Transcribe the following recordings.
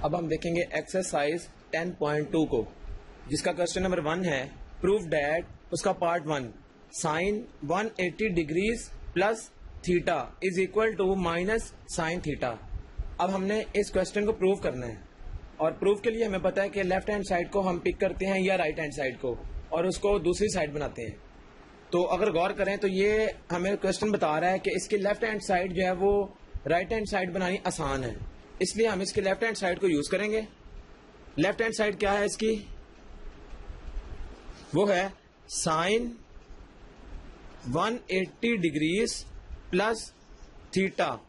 अब हम देखेंगे एक्सरसाइज 10.2 को, जिसका क्वेश्चन नंबर 1 है प्रूव डैट, उसका part 1 sine 180 degrees plus theta is equal to minus sine theta. अब हमने इस क्वेश्चन को प्रूव करना है और प्रूव के लिए हमें पता है कि लेफ्ट हैंड साइड को हम पिक करते हैं या राइट हैंड साइड को और उसको दूसरी साइड बनाते हैं। तो अगर गौर करें तो ये हमें क्वेश्चन बता रहा है कि इसकी लेफ्ट हैंड साइड जो है वो राइट हैंड साइड बनानी आसान है, इसलिए हम इसकी लेफ्ट हैंड साइड को यूज करेंगे। लेफ्ट हैंड साइड क्या है इसकी, वो है साइन 180 डिग्रीज प्लस थीटा,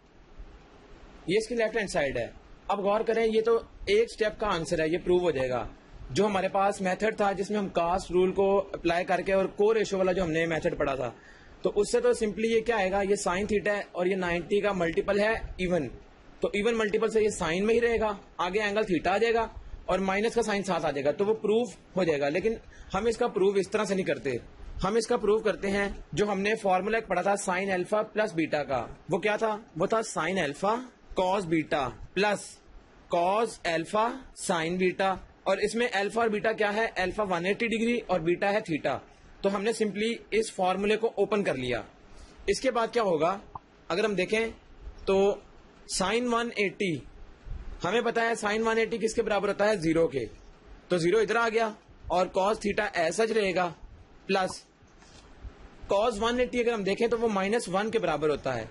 ये इसकी लेफ्ट हैंड साइड है। अब गौर करें, ये तो एक स्टेप का आंसर है, ये प्रूव हो जाएगा। जो हमारे पास मेथड था जिसमें हम कास्ट रूल को अप्लाई करके और को रेशो वाला जो हमने मेथड पढ़ा था, तो उससे तो सिंपली ये क्या आएगा, ये साइन थीटा है और ये 90 का मल्टीपल है इवन, तो इवन मल्टीपल से ये साइन में ही रहेगा, आगे एंगल थीटा आ जाएगा और माइनस का साइन साथ आ जाएगा, तो वो प्रूव हो जाएगा। लेकिन हम इसका प्रूव इस तरह से नहीं करते, हम इसका प्रूव करते हैं जो हमने फॉर्मूला पढ़ा था साइन अल्फा प्लस बीटा का। वो क्या था, वो था sine alpha cos beta plus cos alpha sign beta, और इसमें अल्फा और बीटा क्या है, अल्फा 180 डिग्री और बीटा है थीटा। तो हमने सिंपली इस फॉर्मूले को ओपन कर लिया। इसके बाद क्या होगा, अगर हम देखें तो साइन 180, हमें पता है साइन 180 किसके बराबर होता है, 0 के, तो 0 इधर आ गया और कॉस थीटा ऐसा रहेगा प्लस कॉस 180 अगर हम देखें तो वो -1 के बराबर होता है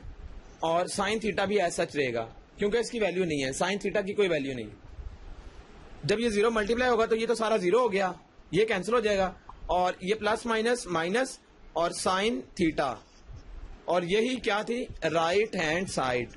और साइन थीटा भी ऐसा रहेगा क्योंकि इसकी वैल्यू नहीं है, साइन थीटा की कोई वैल्यू नहीं। जब ये 0 मल्टीप्लाई होगा तो ये तो सारा 0 हो गया, ये कैंसिल हो जाएगा और ये प्लस माइनस माइनस और साइन थीटा, और यही क्या थी, राइट हैंड साइड।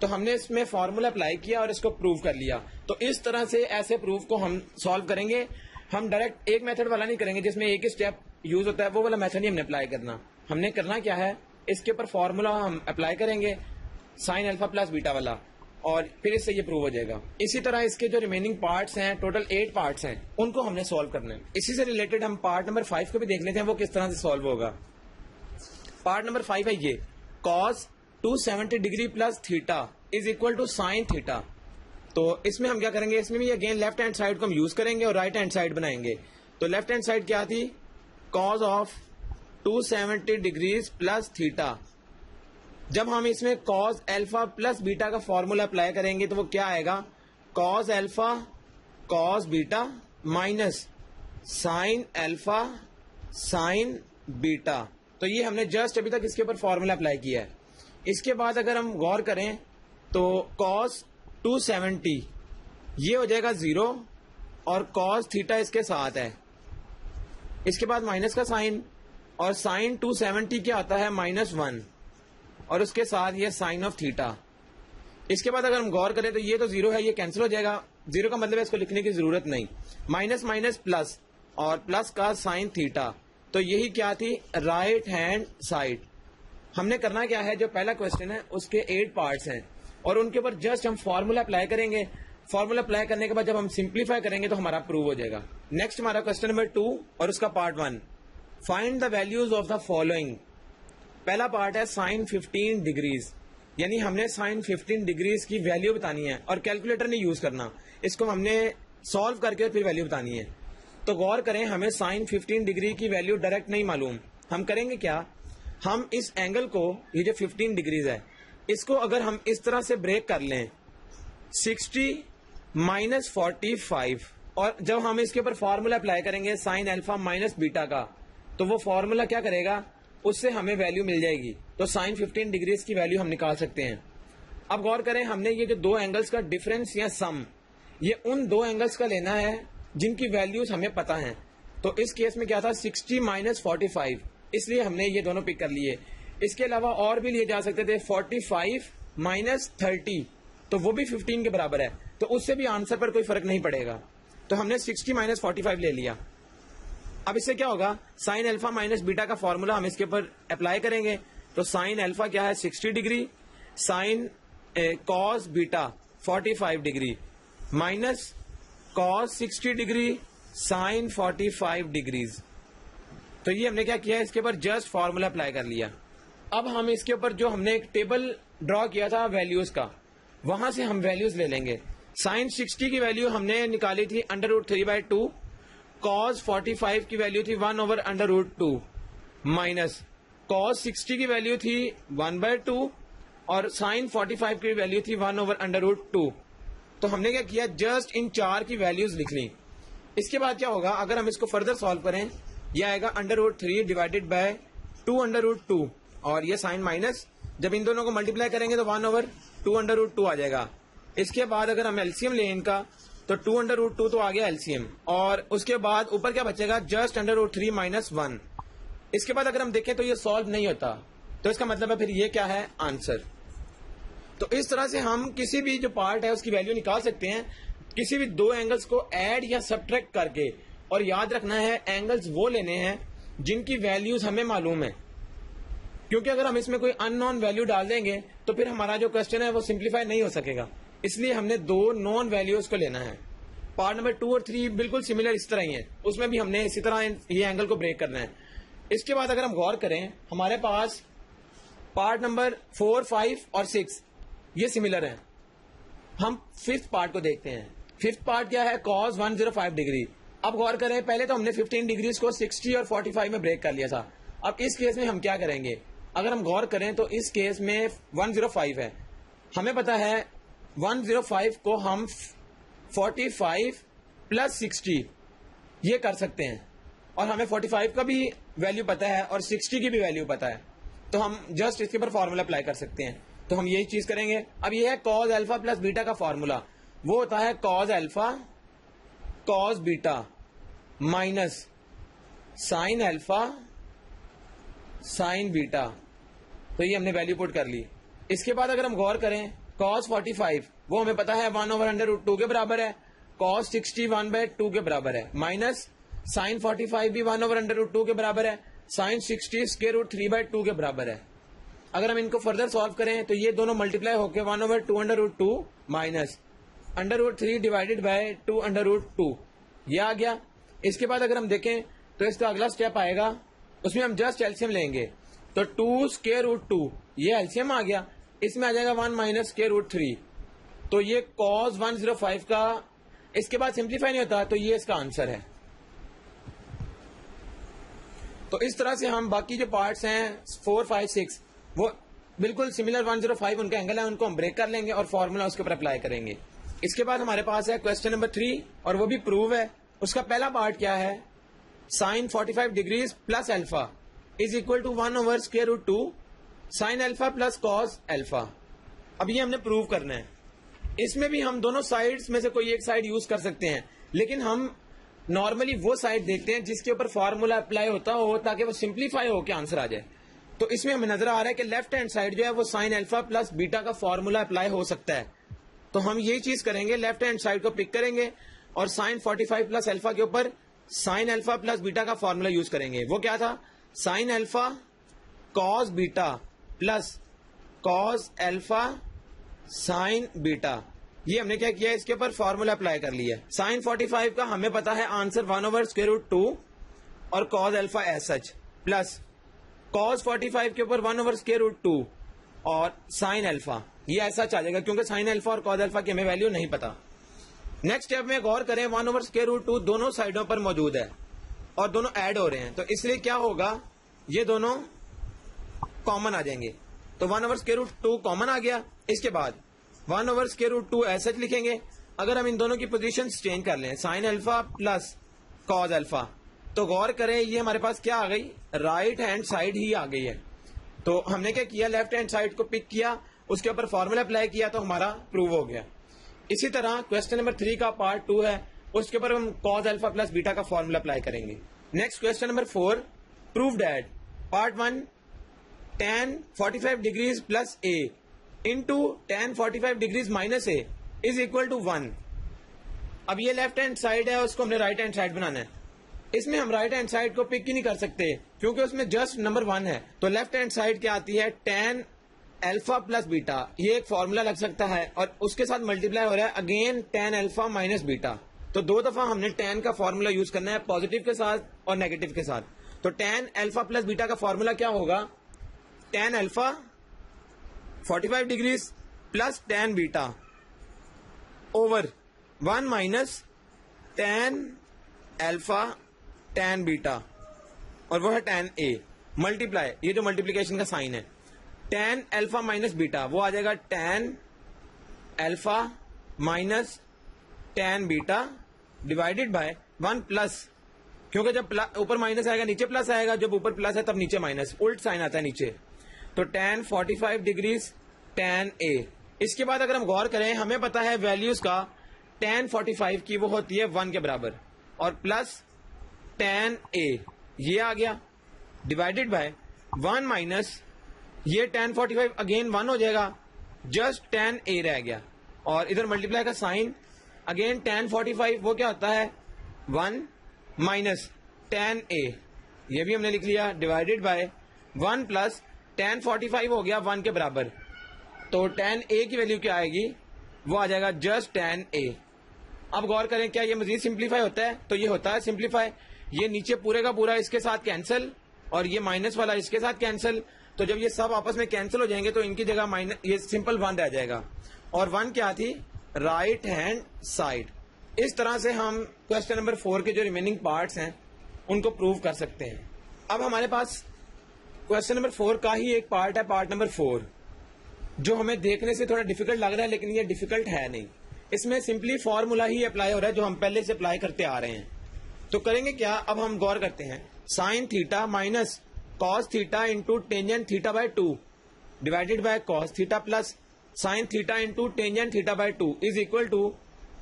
तो हमने इसमें फॉर्मूला अप्लाई किया और इसको प्रूव कर लिया। तो इस तरह से ऐसे प्रूफ को हम सॉल्व करेंगे। हम डायरेक्ट एक मेथड वाला नहीं करेंगे जिसमें एक ही स्टेप यूज होता है, वो वाला मेथड ही हमने अप्लाई करना। हमने करना क्या है, इसके ऊपर फॉर्मूला हम अप्लाई करेंगे साइन अल्फा प्लस बीटा वाला और फिर इससे ये प्रूव हो जाएगा। इसी तरह इसके जो रिमेनिंग पार्ट्स हैं, टोटल 8 पार्ट्स हैं, उनको हमने सॉल्व करना है। इसी से रिलेटेड हम पार्ट नंबर 5 को भी देख लेते हैं वो किस तरह से सॉल्व होगा। पार्ट नंबर 5 है ये, cos 270 degree plus theta is equal to sine theta. तो इसमें हम क्या करेंगे, इसमें भी अगेन लेफ्ट हैंड साइड को हम यूज करेंगे और राइट हैंड साइड बनाएंगे। तो लेफ्ट हैंड साइड क्या थी, cos of 270 degrees plus theta. जब हम इसमें कॉस अल्फा प्लस बीटा का फॉर्मूला अप्लाई करेंगे तो वो क्या आएगा, cos alpha cos beta minus sine alpha sign beta. तो ये हमने जस्ट अभी तक इसके ऊपर फॉर्मूला अप्लाई किया है। इसके बाद अगर हम गौर करें तो कॉस 270 ये हो जाएगा 0 और कॉस थीटा इसके साथ है, इसके बाद माइनस का साइन और साइन 270 क्या आता है, -1 और उसके साथ ये साइन ऑफ थीटा। इसके बाद अगर हम गौर करें तो ये तो 0 है, ये कैंसिल हो जाएगा, 0 का मतलब है इसको लिखने की जरूरत नहीं, माइनस माइनस प्लस और प्लस का साइन थीटा। तो यही क्या थी, राइट हैंड साइड। हमने करना क्या है, जो पहला क्वेश्चन है उसके 8 पार्ट्स हैं और उनके ऊपर जस्ट हम फॉर्मूला अप्लाई करेंगे। फॉर्मूला अप्लाई करने के बाद जब हम सिंप्लीफाई करेंगे तो हमारा प्रूव हो जाएगा। नेक्स्ट हमारा क्वेश्चन नंबर 2 और उसका part 1, find the values of the following. पहला पार्ट है साइन 15 डिग्रीज, यानी हमने साइन 15 डिग्रीज की वैल्यू बतानी है और कैलकुलेटर नहीं यूज करना, इसको हमने सॉल्व करके फिर वैल्यू बतानी है। तो गौर करें, हमें साइन 15 डिग्री की वैल्यू डायरेक्ट नहीं मालूम, हम करेंगे क्या, हम इस एंगल को, ये जो 15 डिग्रीज है, इसको अगर हम इस तरह से ब्रेक कर लें 60 माइनस 45, और जब हम इसके ऊपर फॉर्मूला अप्लाई करेंगे साइन अल्फा माइनस बीटा का, तो वो फॉर्मूला क्या करेगा, उससे हमें वैल्यू मिल जाएगी। तो साइन 15 डिग्रीज की वैल्यू हम निकाल सकते हैं। अब गौर करें, हमने ये जो दो एंगल्स का डिफरेंस या सम, ये उन दो एंगल्स का लेना है जिनकी वैल्यूज हमें पता है। तो इस केस में क्या था, 60 माइनस 45, इसलिए हमने ये दोनों पिक कर लिए। इसके अलावा और भी लिए जा सकते थे, 45 माइनस 30, तो वो भी 15 के बराबर है, तो उससे भी आंसर पर कोई फर्क नहीं पड़ेगा। तो हमने 60 माइनस 45 ले लिया। अब इससे क्या होगा, साइन अल्फा माइनस बीटा का फॉर्मूला हम इसके ऊपर अप्लाई करेंगे। तो साइन अल्फा क्या है, 60 degree, sine cos beta 45 degree minus cos 60 degree sine 45 degrees. तो ये हमने क्या किया, इसके ऊपर जस्ट फॉर्मूला अप्लाई कर लिया। अब हम इसके ऊपर जो हमने एक टेबल ड्रॉ किया था वैल्यूज का, वहां से हम वैल्यूज ले लेंगे। साइन 60 की वैल्यू हमने निकाली थी √3/2, कॉस 45 की वैल्यू थी 1/√2 माइनस कॉस 60 की वैल्यू थी 1/2 और साइन 45 की वैल्यू थी 1/√2। तो हमने क्या किया, जस्ट इन चार की वैल्यूज लिख ली। इसके बाद क्या होगा, अगर हम इसको फर्दर सॉल्व करें, यह आएगा √3 डिवाइडेड बाय 2/2 और ये साइन माइनस, जब इन दोनों को मल्टीप्लाई करेंगे तो 1/2/2 आ जाएगा। इसके बाद अगर हम एलसीएम लें इनका तो 2/2 तो आ गया एलसीएम, और उसके बाद ऊपर क्या बचेगा, जस्ट √3 - 1। इसके बाद अगर हम देखें तो ये सॉल्व नहीं होता, तो इसका मतलब है फिर ये क्या है, आंसर। तो इस तरह से हम किसी भी जो पार्ट है उसकी वैल्यू निकाल सकते हैं, किसी भी दो एंगल्स को ऐड या सब्ट्रैक्ट करके। और याद रखना है, एंगल्स वो लेने हैं जिनकी वैल्यूज हमें मालूम है, क्योंकि अगर हम इसमें कोई अननोन वैल्यू डाल देंगे तो फिर हमारा जो क्वेश्चन है वो सिंप्लीफाई नहीं हो सकेगा। इसलिए हमने दो नॉन वैल्यूज को लेना है। पार्ट नंबर 2 और 3 बिल्कुल सिमिलर इस तरह ही है, उसमें भी हमने इसी तरह ये एंगल को ब्रेक करना है। इसके बाद अगर हम गौर करें, हमारे पास पार्ट नंबर 4, 5 और 6 ये सिमिलर हैं। हम फिफ्थ पार्ट को देखते हैं। फिफ्थ पार्ट क्या है, cos 105 डिग्री। अब गौर करें, पहले तो हमने 15 डिग्रीज को 60 और 45 में ब्रेक कर लिया था। अब इस केस में हम क्या करेंगे, अगर हम गौर करें तो इस केस में 105 है, हमें पता है 105 को हम 45 + 60 ये कर सकते हैं, और हमें 45 का भी वैल्यू पता है और 60 की भी वैल्यू पता है, तो हम जस्ट इसके ऊपर फॉर्मूला अप्लाई कर सकते हैं। तो हम यही चीज करेंगे। अब ये है cos अल्फा + बीटा का फॉर्मूला, वो होता है cos alpha cos beta minus sine alpha sign beta. तो ये हमने वैल्यू पुट कर ली। इसके बाद अगर हम गौर करें, cos 45 वो हमें पता है 1/√2 के बराबर है, cos 60 1/2 के बराबर है, माइनस साइन 45 भी 1/√2 के बराबर है, साइन 60 √3/2 के बराबर है। अगर हम इनको फर्दर सॉल्व करें तो ये दोनों मल्टीप्लाई होकर 1/2/2 माइनस √3 डिवाइडेड बाय 2/2 ये आ गया। इसके बाद अगर हम देखें तो इसका अगला स्टेप आएगा, उसमें हम जस्ट एलसीएम लेंगे, तो 2√2 ये एलसीएम आ गया, इसमें आ जाएगा 1 - √3। तो ये cos 105 का इसके बाद सिंप्लीफाई नहीं होता, तो ये इसका आंसर है। तो इस तरह से हम बाकी जो पार्ट्स हैं 4, 5, 6 वो बिल्कुल सिमिलर 105 उनका एंगल है, उनको हम ब्रेक कर लेंगे और फॉर्मूला उसके ऊपर अप्लाई करेंगे। इसके बाद हमारे पास है क्वेश्चन नंबर 3 और वो भी प्रूव है। उसका पहला पार्ट क्या है, sine 45 degrees plus alpha is equal to 1/√2 sine alpha plus cos alpha. अब ये हमने प्रूव करना है। इसमें भी हम दोनों साइड्स में से कोई एक साइड यूज कर सकते हैं, लेकिन हम नॉर्मली वो साइड देखते हैं जिसके ऊपर फॉर्मूला अप्लाई होता हो, ताकि वो सिंप्लीफाई होकर आंसर आ जाए। तो इसमें हमें नजर आ रहा है कि लेफ्ट हैंड साइड जो है वो साइन अल्फा प्लस बीटा का फॉर्मूला अप्लाई हो सकता है। तो हम यही चीज करेंगे, लेफ्ट हैंड साइड को पिक करेंगे और साइन 45 प्लस अल्फा के ऊपर साइन अल्फा प्लस बीटा का फॉर्मूला यूज करेंगे। वो क्या था, sine alpha cos beta plus cos alpha sign beta. ये हमने क्या किया, इसके ऊपर फॉर्मूला अप्लाई कर लिया। साइन 45 का हमें पता है आंसर 1/√2 और cos alpha as such, plus cos 45 के ऊपर 1/√2 और साइन अल्फा, ये ऐसा चलेगा क्योंकि साइन अल्फा और cos अल्फा की हमें वैल्यू नहीं पता। नेक्स्ट स्टेप में गौर करें, 1/√2 दोनों साइडों पर मौजूद है और दोनों ऐड हो रहे हैं, तो इसलिए क्या होगा, ये दोनों कॉमन आ जाएंगे। तो 1/√2 कॉमन आ गया। इसके बाद 1/√2 ऐसा लिखेंगे। अगर हम इन दोनों की पोजीशन चेंज कर लें, sign alpha plus cos alpha, तो गौर करें ये हमारे पास क्या आ गई, राइट हैंड साइड ही आ गई है। तो हमने क्या किया, लेफ्ट हैंड साइड को पिक किया, उसके ऊपर फॉर्मूला अप्लाई किया, तो हमारा प्रूव हो गया। इसी तरह क्वेश्चन नंबर 3 का पार्ट 2 है, उसके ऊपर हम कॉस अल्फा प्लस बीटा का फॉर्मूला अप्लाई करेंगे। Next question number 4, prove that part 1 tan 45 degrees plus a into tan 45 degrees minus a is equal to 1। अब ये लेफ्ट हैंड साइड है, उसको हमने राइट हैंड साइड बनाना है। इसमें हम राइट हैंड साइड को पिक ही नहीं कर सकते क्योंकि उसमें जस्ट नंबर 1 है। तो लेफ्ट हैंड साइड क्या आती है, tan अल्फा प्लस बीटा, ये एक फॉर्मूला लग सकता है और उसके साथ मल्टीप्लाई हो रहा है again tan alpha minus beta. तो दो दफा हमने tan का फॉर्मूला यूज करना है, पॉजिटिव के साथ और नेगेटिव के साथ। तो tan अल्फा प्लस बीटा का फॉर्मूला क्या होगा, tan alpha 45 degrees plus tan beta over 1 minus tan alpha tan beta, और वो है tan a मल्टीप्लाई, ये जो मल्टीप्लीकेशन का साइन है, tan अल्फा माइनस बीटा वो आ जाएगा tan alpha minus tan beta divided by 1 plus, क्योंकि जब ऊपर माइनस आएगा नीचे प्लस आएगा, जब ऊपर प्लस है तब नीचे माइनस, उल्ट साइन आता है नीचे, तो tan 45 डिग्रीज tan a। इसके बाद अगर हम गौर करें, हमें पता है वैल्यूज का tan 45 की वो होती है 1 के बराबर, और प्लस tan a ये आ गया डिवाइडेड बाय 1 माइनस ये tan 45 अगेन 1 हो जाएगा, जस्ट tan a रह गया, और इधर मल्टीप्लाई का साइन अगेन tan 45 वो क्या होता है 1 माइनस tan a, ये भी हमने लिख लिया डिवाइडेड बाय 1 प्लस tan 45 हो गया 1 के बराबर, तो tan a की वैल्यू क्या आएगी, वो आ जाएगा जस्ट tan a। अब गौर करें क्या ये मजीद सिंप्लीफाई होता है, तो ये होता है सिंप्लीफाई, ये नीचे पूरे का पूरा इसके साथ कैंसिल, और ये माइनस वाला इसके साथ कैंसिल, तो जब ये सब आपस में कैंसिल हो जाएंगे तो इनकी जगह माइनस ये सिंपल 1 रह जाएगा, और 1 क्या थी राइट हैंड साइड। इस तरह से हम क्वेश्चन नंबर 4 के जो रिमेनिंग पार्ट्स हैं उनको प्रूव कर सकते हैं। अब हमारे पास क्वेश्चन नंबर 4 का ही एक पार्ट है, पार्ट नंबर 4, जो हमें देखने से थोड़ा डिफिकल्ट लग रहा है, लेकिन ये डिफिकल्ट है नहीं। इसमें सिंपली फॉर्मूला ही अप्लाई हो रहा है जो हम पहले से अप्लाई करते आ रहे हैं। तो करेंगे क्या, अब हम गौर करते हैं, sine theta minus cos theta into tangent theta by 2 divided by cos theta plus sine theta into tangent theta by 2 is equal to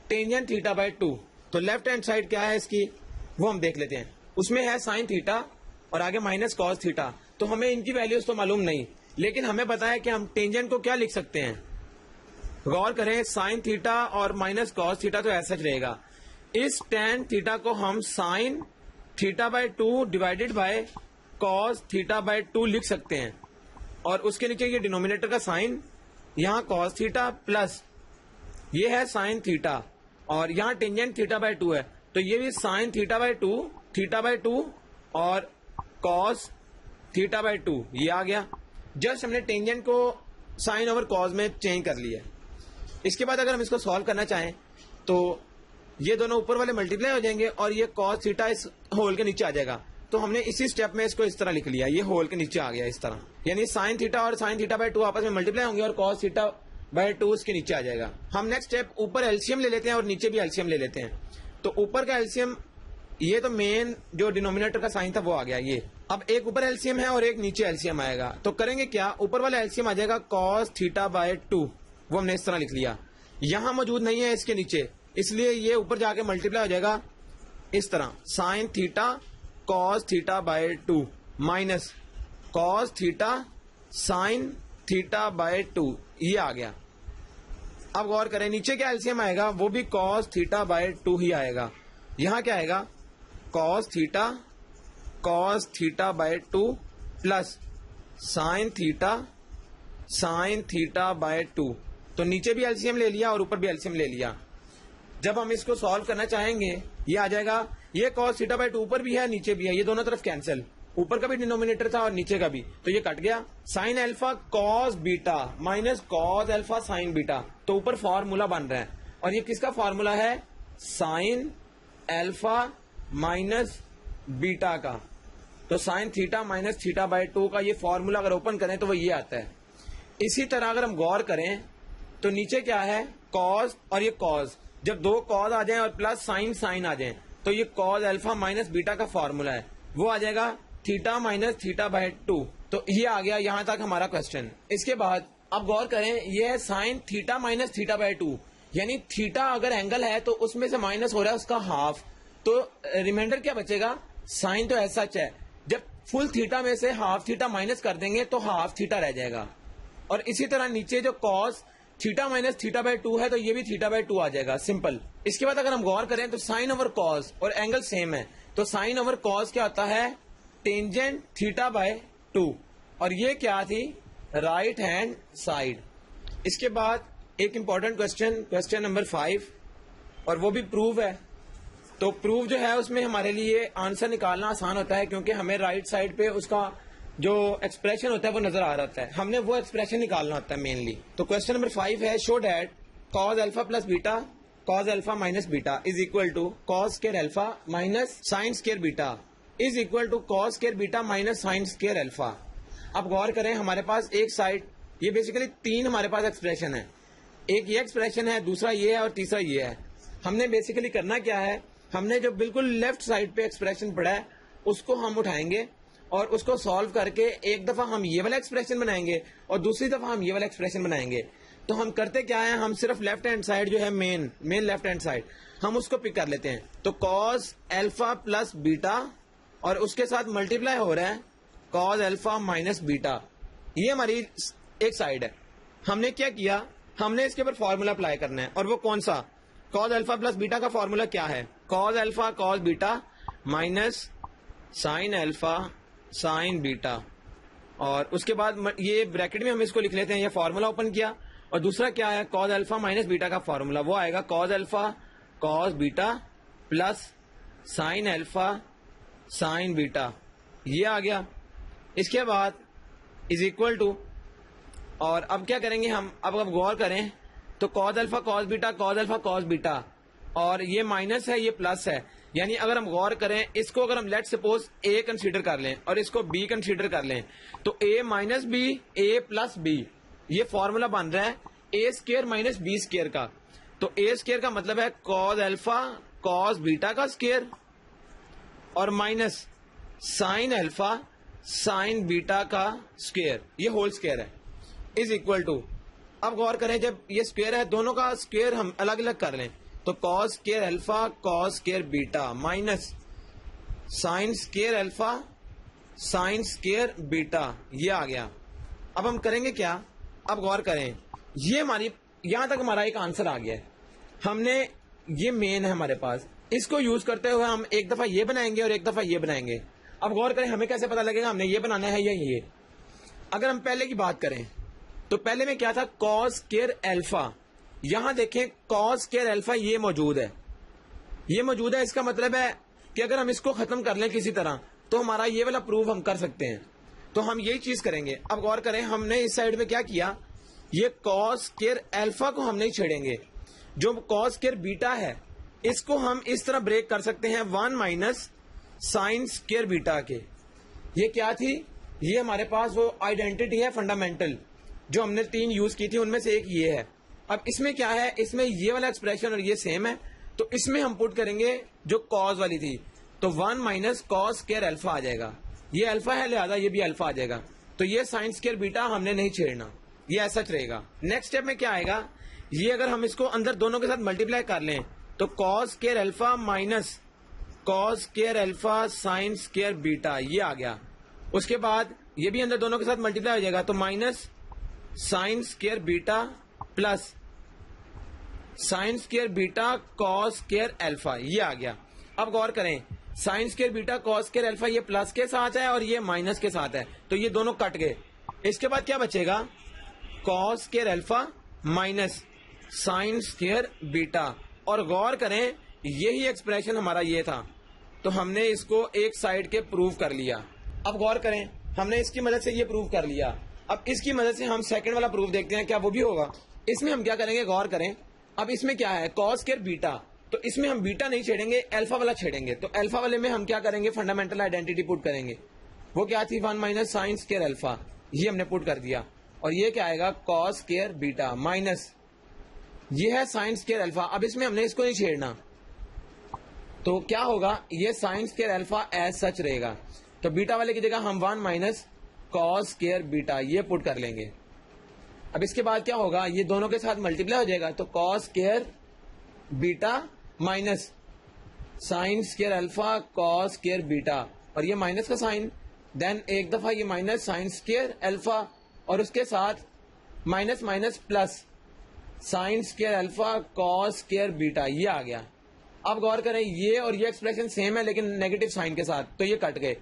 tangent theta by 2। तो लेफ्ट हैंड साइड क्या है इसकी वो हम देख लेते हैं, उसमें है साइन थीटा और आगे माइनस कॉस थीटा, तो हमें इनकी वैल्यूज तो मालूम नहीं, लेकिन हमें पता है कि हम टेंजेंट को क्या लिख सकते हैं। गौर करें, साइन थीटा और माइनस कॉस थीटा तो ऐसा रहेगा, इस tan थीटा को हम sine theta by 2 divided by cos theta by 2 लिख सकते हैं, और उसके नीचे ये डिनोमिनेटर का साइन, यहाँ कॉस थीटा प्लस ये है साइन थीटा, और यहाँ टेंजेंट थीटा बाय 2 है, तो ये भी साइन थीटा बाय 2 और कॉस थीटा बाय 2 ये आ गया। जस्ट हमने टेंजेंट को साइन ओवर कॉस में चेंज कर लिया। इसके बाद अगर हम इसको सॉल्व करना चाहें तो ये दोनों ऊपर वाले मल्टीप्लाई हो जाएंगे और ये कॉस थीटा इस होल के नीचे आ जाएगा, तो हमने इसी स्टेप में इसको इस तरह लिख लिया, ये होल के नीचे आ गया इस तरह, यानी साइन थीटा और साइन थीटा बाय 2 आपस में मल्टीप्लाई होंगे और कॉस थीटा बाय 2 उसके नीचे आ जाएगा। हम नेक्स्ट स्टेप ऊपर एलसीएम ले लेते हैं और नीचे भी एलसीएम ले लेते हैं। तो ऊपर का एलसीएम, ये तो मेन जो डिनोमिनेटर का साइन था वो आ गया ये, अब एक ऊपर एलसीएम है और एक नीचे एलसीएम आएगा, तो करेंगे क्या, ऊपर वाला एलसीएम आ जाएगा कॉस थीटा बाय 2, वो हमने इस तरह लिख लिया, यहां मौजूद नहीं है इसके नीचे, इसलिए ये ऊपर जाके मल्टीप्लाई हो जाएगा इस तरह, sine theta cos theta by 2 minus cos theta sine theta by 2 ये आ गया। अब गौर करें, नीचे क्या एलसीएम आएगा, वो भी कॉस थीटा बाय 2 ही आएगा, यहां क्या आएगा cos theta by 2 plus sine theta by 2, तो नीचे भी एलसीएम ले लिया और ऊपर भी एलसीएम ले लिया। जब हम इसको सॉल्व करना चाहेंगे ये आ जाएगा, ये कॉस थीटा बाय 2 ऊपर भी है नीचे भी है, ये दोनों तरफ कैंसिल, ऊपर का भी डिनोमिनेटर था और नीचे का भी, तो ये कट गया। Sine alpha cos beta minus cos alpha sign beta, तो ऊपर फॉर्मूला बन रहा है, और ये किसका फॉर्मूला है, साइन अल्फा माइनस बीटा का, तो sign theta minus theta by 2 का ये फॉर्मूला अगर ओपन करें तो वो ये आता है। इसी तरह अगर हम गौर करें तो नीचे क्या है कॉस और ये कॉस, जब दो कॉस आ जाएं और प्लस साइन आ जाएं तो ये कॉस अल्फा माइनस बीटा का फॉर्मूला है, वो आ जाएगा थीटा माइनस थीटा बाय 2। तो ये आ गया यहां तक हमारा क्वेश्चन। इसके बाद अब गौर करें, ये है sign theta minus theta by 2, यानी थीटा अगर एंगल है तो उसमें से माइनस हो रहा है उसका हाफ, तो रिमाइंडर क्या बचेगा, साइन तो ऐसा सच है, जब फुल थीटा में से हाफ थीटा माइनस कर देंगे तो हाफ थीटा रह जाएगा। और इसी तरह नीचे जो cos theta minus theta by 2 है तो ये भी थीटा बाय 2 आ जाएगा, सिंपल। इसके बाद अगर हम गौर करें तो साइन ओवर कॉस और एंगल सेम है, तो साइन ओवर कॉस क्या होता है, टेंजेंट थीटा बाय 2, और ये क्या थी, राइट हैंड साइड। इसके बाद एक इंपॉर्टेंट क्वेश्चन नंबर 5, और वो भी प्रूव है। तो प्रूव जो है उसमें हमारे लिए आंसर निकालना आसान होता है, क्योंकि हमें राइट साइड पे उसका जो एक्सप्रेशन होता है वो नजर आ रहा है, हमने वो एक्सप्रेशन निकालना होता है मेनली। तो क्वेश्चन नंबर 5 है, show that cos alpha plus beta cos alpha minus beta is equal to cos square alpha minus sine square beta is equal to cos square beta minus sine square alpha. अब गौर करें, हमारे पास एक side, ये basically तीन हमारे पास expression है, एक ये एक्सप्रेशन है, दूसरा ये है और तीसरा ये है। हमने बेसिकली करना क्या है, हमने जो बिल्कुल लेफ्ट साइड पे एक्सप्रेशन पड़ा है उसको हम उठाएंगे और उसको सॉल्व करके एक दफा हम ये वाला एक्सप्रेशन बनाएंगे और दूसरी दफा हम ये वाला एक्सप्रेशन बनाएंगे। तो हम करते क्या है, हम सिर्फ लेफ्ट हैंड साइड जो है मेन लेफ्ट हैंड साइड हम उसको पिक कर लेते हैं। तो कॉस अल्फा प्लस बीटा और उसके साथ मल्टीप्लाई हो रहा है कॉस अल्फा माइनस बीटा, ये हमारी एक साइड है। हमने क्या किया, हमने इसके ऊपर फॉर्मूला अप्लाई करना है, और वो कौन सा, कॉस अल्फा प्लस बीटा का फॉर्मूला क्या है, cos alpha cos beta minus sine alpha sign beta. और उसके बाद ये ब्रैकेट में हम इसको लिख लेते हैं, ये फॉर्मूला ओपन किया, और दूसरा क्या है, कॉस अल्फा माइनस बीटा का फॉर्मूला, वो आएगा cos alpha cos beta plus sine alpha sign beta, ये आ गया। इसके बाद इज इक्वल टू, और अब क्या करेंगे हम, अब गौर करें तो cos alpha cos beta cos alpha cos beta, और ये माइनस है ये प्लस है, यानी अगर हम गौर करें इसको, अगर हम लेट सपोज ए कंसीडर कर लें और इसको बी कंसीडर कर लें, तो ए माइनस बी ए प्लस बी, ये फॉर्मूला बन रहा है ए स्क्वायर माइनस बी स्क्वायर का। तो ए स्क्वायर का मतलब है कॉस अल्फा कॉस बीटा का स्क्वायर और minus sine alpha sign beta का स्क्वायर, ये होल स्क्वायर है, इज इक्वल टू, अब गौर करें जब ये स्क्वायर है दोनों का स्क्वायर हम अलग अलग कर लें, तो cos square alpha cos square beta minus sine square alpha sign square beta, ये आ गया। अब हम करेंगे क्या, अब गौर करें, ये हमारी यहां तक हमारा एक आंसर आ गया है। हमने ये मेन है हमारे पास, इसको यूज करते हुए हम एक दफा ये बनाएंगे और एक दफा ये बनाएंगे। अब गौर करें हमें कैसे पता लगेगा हमने ये बनाना है या ये। अगर हम पहले की बात करें तो पहले में क्या था, कॉस स्क्वायर अल्फा, यहां देखें कॉस स्क्वायर अल्फा ये मौजूद है, ये मौजूद है, इसका मतलब है कि अगर हम इसको खत्म कर लें किसी तरह तो हमारा ये वाला प्रूफ हम कर सकते हैं, तो हम यही चीज करेंगे। अब गौर करें हमने इस साइड में क्या किया, ये कॉस स्क्वायर अल्फा को हम नहीं छेड़ेंगे, जो कॉस स्क्वायर बीटा है इसको हम इस तरह ब्रेक कर सकते हैं 1 माइनस साइन स्क्वायर बीटा के। ये क्या थी, ये हमारे पास वो आइडेंटिटी है फंडामेंटल जो हमने 3 यूज की थी, उनमें से एक ये है। अब इसमें क्या है, इसमें ये वाला एक्सप्रेशन और ये सेम है, तो इसमें हम पुट करेंगे जो कॉस वाली थी, तो 1 माइनस कॉस स्क्वायर अल्फा आ जाएगा, ये अल्फा है लिहाजा ये भी अल्फा आ जाएगा। तो ये साइन स्क्वायर बीटा हमने नहीं छेड़ना, ये ऐसा रहेगा। नेक्स्ट स्टेप में क्या आएगा, ये अगर हम इसको अंदर दोनों के साथ मल्टीप्लाई कर लें तो cos square alpha minus cos square alpha sign square beta, ये आ गया। उसके बाद ये भी अंदर दोनों के साथ मल्टीप्लाई हो जाएगा, तो minus sine square beta plus sign square beta cos square alpha, ये आ गया। अब गौर करें, sign square beta cos square alpha ये प्लस के साथ है और ये माइनस के साथ है, तो ये दोनों कट गए। इसके बाद क्या बचेगा, cos square alpha minus sine square beta, और गौर करें यही एक्सप्रेशन हमारा ये था, तो हमने इसको एक साइड के प्रूव कर लिया। अब गौर करें हमने इसकी मदद से ये प्रूव कर लिया, अब इसकी मदद से हम सेकंड वाला प्रूफ देखते हैं क्या वो भी होगा। इसमें हम क्या करेंगे, गौर करें, अब इसमें क्या है कॉस स्क्वायर बीटा, तो इसमें हम बीटा नहीं छेड़ेंगे अल्फा वाला छेड़ेंगे, तो अल्फा वाले में हम क्या करेंगे, फंडामेंटल आइडेंटिटी पुट करेंगे, वो क्या थी 1 माइनस साइन स्क्वायर अल्फा, ये हमने पुट कर दिया, और ये क्या आएगा कॉस स्क्वायर बीटा माइनस ये है साइन स्क्वायर अल्फा। अब इसमें हमने इसको नहीं छेड़ना, तो क्या होगा, ये sine square alpha as such रहेगा, तो बीटा वाले की जगह हम 1 माइनस कॉस स्क्वायर बीटा ये पुट कर लेंगे। अब इसके बाद क्या होगा, ये दोनों के साथ मल्टीप्लाई हो जाएगा, तो cos square beta minus sine square alpha cos square beta, और ये माइनस का साइन, देन एक दफा ये माइनस साइन स्क्वायर अल्फा और उसके साथ minus minus plus sign square alpha cos square beta, ये आ गया। अब गौर करें ये और ये एक्सप्रेशन सेम है लेकिन नेगेटिव साइन के साथ, तो ये कट गए,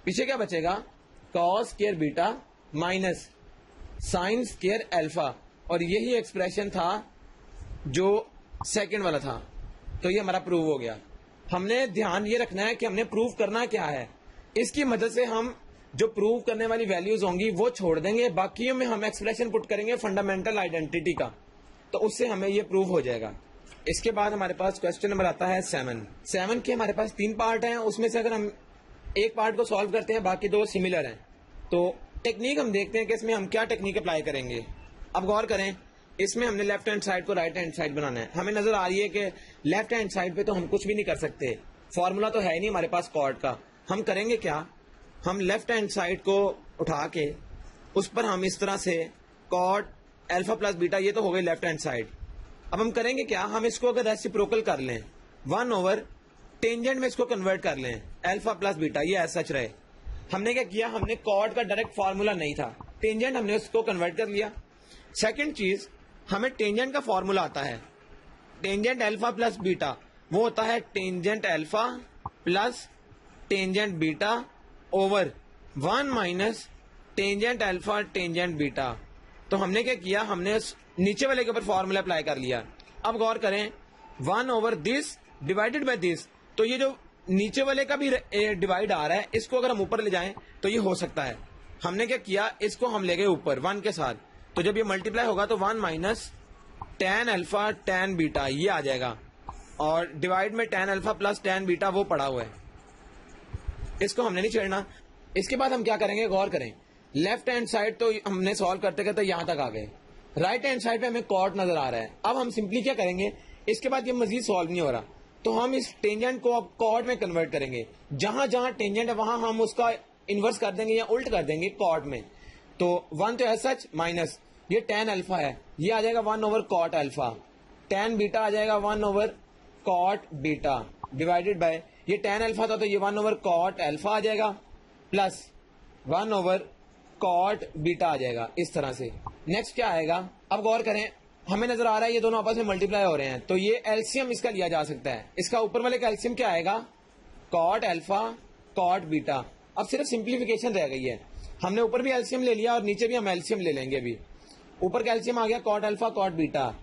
पीछे क्या बचेगा, cos square beta minus sine square alpha, और यही एक्सप्रेशन था जो सेकंड वाला था, तो ये हमारा प्रूव हो गया। हमने ध्यान ये रखना है कि हमने प्रूव करना क्या है, इसकी मदद से हम जो प्रूव करने वाली वैल्यूज होंगी वो छोड़ देंगे, बाकियों में हम एक्सप्रेशन पुट करेंगे फंडामेंटल आइडेंटिटी का, तो उससे हमें ये प्रूव हो जाएगा। इसके बाद हमारे पास क्वेश्चन नंबर आता है 7 के हमारे पास 3 पार्ट हैं, उसमें से अगर हम एक पार्ट को सॉल्व करते हैं बाकी 2 सिमिलर हैं, तो टेक्निक हम देखते हैं कि इसमें हम क्या टेक्निक अप्लाई करेंगे। अब गौर करें, इसमें हमने लेफ्ट हैंड साइड को राइट हैंड साइड बनाना है। हमें नजर आ रही है कि लेफ्ट हैंड साइड पे तो हम कुछ भी नहीं कर सकते, फॉर्मूला तो है नहीं हमारे पास कॉर्ड का। हम करेंगे क्या, हम लेफ्ट हैंड साइड को उठा के उस पर हम इस तरह से कॉट अल्फा प्लस बीटा, ये तो हो गई लेफ्ट हैंड साइड। अब हम करेंगे क्या, हम इसको अगर रेसिप्रोकल कर लें 1 ओवर टेंजेंट में इसको कन्वर्ट कर लें अल्फा प्लस बीटा, ये ऐसा सच रहे। हमने क्या किया, हमने कॉर्ड का डायरेक्ट फार्मूला नहीं था, टेंजेंट हमने उसको कन्वर्ट कर लिया। सेकंड चीज, हमें टेंजेंट का फार्मूला आता है, टेंजेंट अल्फा प्लस बीटा वो होता है tangent alpha plus tangent beta over 1 minus tangent alpha tangent beta. तो हमने क्या किया, हमने नीचे वाले के ऊपर फॉर्मूला अप्लाई कर लिया। अब गौर करें 1 over this divided by this, तो ये जो नीचे वाले का भी डिवाइड आ रहा है, इसको अगर हम ऊपर ले जाएं तो ये हो सकता है। हमने क्या किया, इसको हम ले गए ऊपर 1 के साथ, तो जब ये मल्टीप्लाई होगा तो 1 minus tan alpha ten beta ये आ जाएगा, और डिवाइड में tan alpha plus tan beta वो पड़ा हुआ है, इसको हमने नहीं छेड़ना। इसके बाद हम क्या करेंगे, गौर करें, लेफ्ट हैंड साइड तो हमने सॉल्व करते करते यहां तक आ गए, राइट हैंड साइड पे हमें कॉट नजर आ रहा है। अब हम सिंपली क्या करेंगे, इसके बाद ये मजीद सॉल्व नहीं हो रहा, तो हम इस टेंजेंट को अब कॉट में कन्वर्ट करेंगे। जहां जहां टेंजेंट है वहां हम उसका इनवर्स कर देंगे या उल्ट कर देंगे कॉट में। तो 1 तो ऐसा माइनस ये टेन अल्फा है, ये आ जाएगा 1 over cot alpha, ten beta आ जाएगा 1 over cot beta, divided by ये टेन अल्फा था तो ये 1 ओवर कॉट अल्फा आ जाएगा, प्लस 1 ओवर कॉट बीटा आ जाएगा इस तरह से। नेक्स्ट क्या आएगा, अब गौर करें, हमें नजर आ रहा है ये दोनों आपस में मल्टीप्लाई हो रहे हैं, तो ये एलसीएम इसका लिया जा सकता है। इसका ऊपर वाले का एलसीएम क्या आएगा, कॉट अल्फा कॉट बीटा। अब सिर्फ सिंप्लीफिकेशन रह गई है, हमने ऊपर भी एलसीएम ले लिया और नीचे भी हम एलसीएम ले लेंगे। अभी ऊपर का एलसीएम आ गया कॉट अल्फा कॉट बीटा,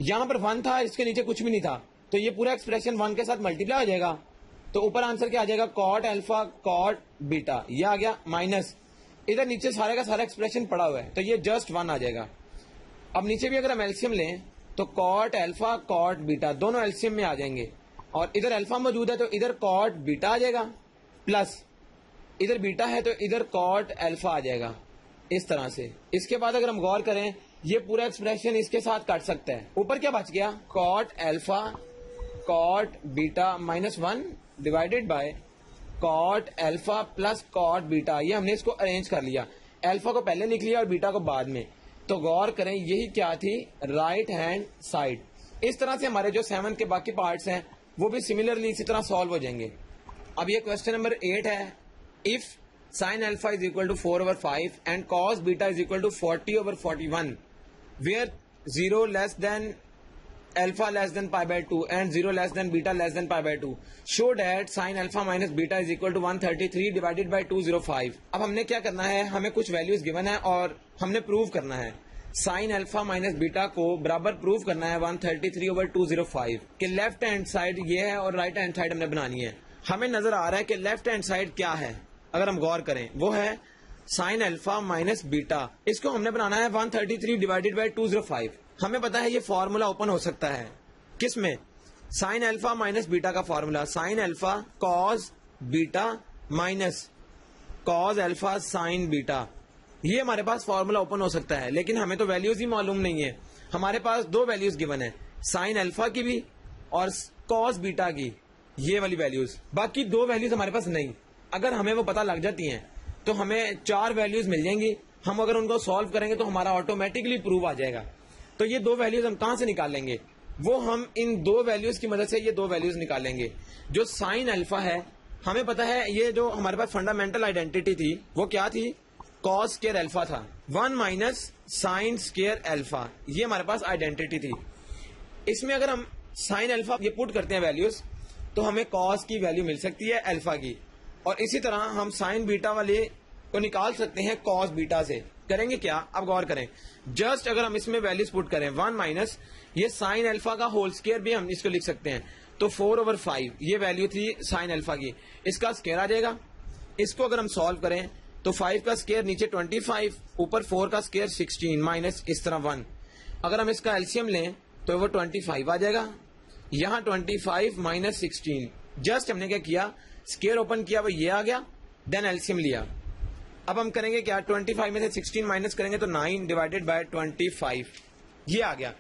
यहां पर 1 था, इसके नीचे कुछ भी नहीं था, तो ये पूरा एक्सप्रेशन 1 के साथ मल्टीप्लाई हो जाएगा, तो ऊपर आंसर क्या आ जाएगा, कॉट अल्फा कॉट बीटा, ये आ गया माइनस इधर नीचे सारे का सारा एक्सप्रेशन पड़ा हुआ है, तो ये जस्ट 1 आ जाएगा। अब नीचे भी अगर हम एलसीएम लें तो कॉट अल्फा कॉट बीटा दोनों एलसीएम में आ जाएंगे, और इधर अल्फा मौजूद है तो इधर कॉट बीटा आ जाएगा, प्लस इधर बीटा है तो इधर कॉट अल्फा आ जाएगा इस तरह से। इसके बाद अगर हम गौर करें, ये पूरा एक्सप्रेशन इसके साथ काट सकता है। ऊपर क्या बच गया, cot alpha cot beta minus 1 divided by cot alpha plus cot beta, ये हमने इसको अरेंज कर लिया, अल्फा को पहले लिख लिया और बीटा को बाद में। तो गौर करें, यही क्या थी, राइट हैंड साइड। इस तरह से हमारे जो 7 के बाकी पार्ट्स हैं वो भी सिमिलरली इसी तरह सॉल्व हो जाएंगे। अब ये क्वेश्चन नंबर 8 है, if sine alpha is equal to 4 over 5 and cos beta is equal to 40 over 41 where 0 less than alpha less than pi by 2 and 0 less than beta less than pi by 2, show that sine alpha minus beta is equal to 133 divided by 205। अब हमने क्या करना है, हमें कुछ values given है और हमने प्रूव करना है साइन अल्फा माइनस बीटा को बराबर प्रूव करना है 133 ओवर 205 के लेफ्ट हैंड साइड ये है और राइट हैंड साइड हमने बनानी है। हमें नजर आ रहा है कि लेफ्ट हैंड साइड क्या है, अगर हम गौर करें वो है साइन अल्फा माइनस बीटा, इसको हमने बनाना है 133 डिवाइडेड बाय 205। हमें पता है ये फॉर्मूला ओपन हो सकता है किसमें, साइन अल्फा माइनस बीटा का formula, sine alpha cos beta minus cos alpha sign beta, ये हमारे पास फॉर्मूला ओपन हो सकता है। लेकिन हमें तो वैल्यूज ही मालूम नहीं है, हमारे पास 2 वैल्यूज गिवन है, साइन अल्फा की भी और कॉस बीटा की, ये वाली वैल्यूज, बाकी 2 वैल्यूज हमारे पास नहीं। अगर हमें वो पता लग जाती हैं तो हमें 4 वैल्यूज मिल जाएंगी, हम अगर उनको सॉल्व करेंगे तो हमारा ऑटोमेटिकली प्रूव आ जाएगा। तो ये 2 वैल्यूज हम कहां से निकालेंगे, वो हम इन 2 वैल्यूज की मदद से ये 2 वैल्यूज निकालेंगे। जो साइन अल्फा है, हमें पता है ये जो हमारे पास फंडामेंटल आइडेंटिटी थी वो क्या थी, कॉस स्क्वायर अल्फा था, 1 माइनस साइन स्क्वायर अल्फा, ये हमारे पास आइडेंटिटी थी। इसमें अगर हम साइन अल्फा ये पुट करते हैं वैल्यूज तो हमें कॉस की वैल्यू मिल सकती है अल्फा की, और इसी तरह हम साइन बीटा वाले को निकाल सकते हैं कॉस बीटा से। करेंगे क्या, अब गौर करें, जस्ट अगर हम इसमें वैल्यूज पुट करें 1 माइनस ये साइन अल्फा का होल स्क्वायर भी हम इसको लिख सकते हैं, तो 4 ओवर 5 ये वैल्यू थी साइन अल्फा की, इसका स्क्वायर आ जाएगा। इसको अगर हम सॉल्व करें तो 5 का स्क्वायर नीचे 25, ऊपर 4 का स्क्वायर 16 माइनस इस तरह 1। अगर हम इसका एलसीएम लें तो वो 25 आ जाएगा। यहाँ 25 माइनस 16, जस्ट हमने क्या किया, स्क्वायर ओपन किया, वो ये आ गया, देन एलसीएम लिया। अब हम करेंगे क्या, 25 में से 16 माइनस करेंगे तो 9 डिवाइडेड बाय 25, ये आ गया।